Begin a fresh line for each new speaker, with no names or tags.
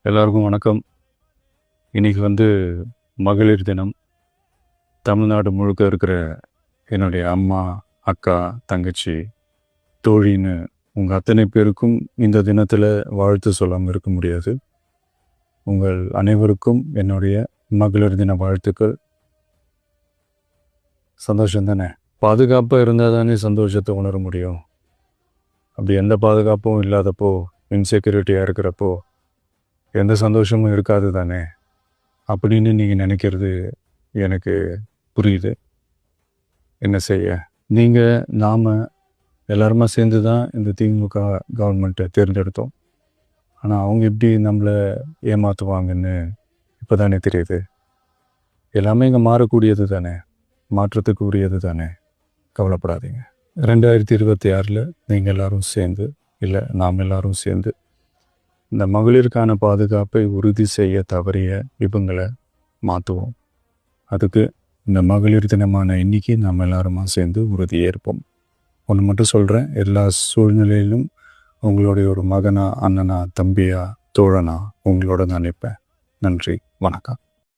எல்லாருக்கும் வணக்கம். இன்னைக்கு மகளிர் தினம். தமிழ்நாடு முழுக்க இருக்கிற என்னுடைய அம்மா, அக்கா, தங்கச்சி, தோழின்னு உங்கள் அத்தனை பேருக்கும் இந்த தினத்தில் வாழ்த்து சொல்லாமல் இருக்க முடியாது. உங்கள் அனைவருக்கும் என்னுடைய மகளிர் தின வாழ்த்துக்கள். சந்தோஷம் தானே? பாதுகாப்பாக இருந்தால் தானே சந்தோஷத்தை உணர முடியும். அப்படி எந்த பாதுகாப்பும் இல்லாதப்போ, இன்செக்யூரிட்டியாக இருக்கிறப்போ எந்த சந்தோஷமும் இருக்காது தானே அப்படின்னு நீங்கள் நினைக்கிறது எனக்கு புரியுது. என்ன செய்ய, நாம் எல்லாருமா சேர்ந்து தான் இந்த திமுக கவர்மெண்ட்டை தேர்ந்தெடுத்தோம். ஆனால் அவங்க எப்படி நம்மளை ஏமாற்றுவாங்கன்னு இப்போ தானே தெரியுது. எல்லாமே இங்கே மாறக்கூடியது தானே, மாற்றத்துக்கு உரியது தானே. கவலைப்படாதீங்க. 2026 நீங்கள் எல்லாரும் சேர்ந்து, இல்லை நாம் எல்லாரும் சேர்ந்து இந்த மகளிருக்கான பாதுகாப்பை உறுதி செய்ய தவறிய இவங்களை மாற்றுவோம். அதுக்கு இந்த மகளிர் தினமான இன்னைக்கு நாம் எல்லாருமா சேர்ந்து உறுதி ஏற்போம். ஒன்று மட்டும் சொல்கிறேன், எல்லா சூழ்நிலையிலும் உங்களுடைய ஒரு மகனா, அண்ணனா, தம்பியா, தோழனா உங்களோட நான் நிற்பேன். நன்றி, வணக்கம்.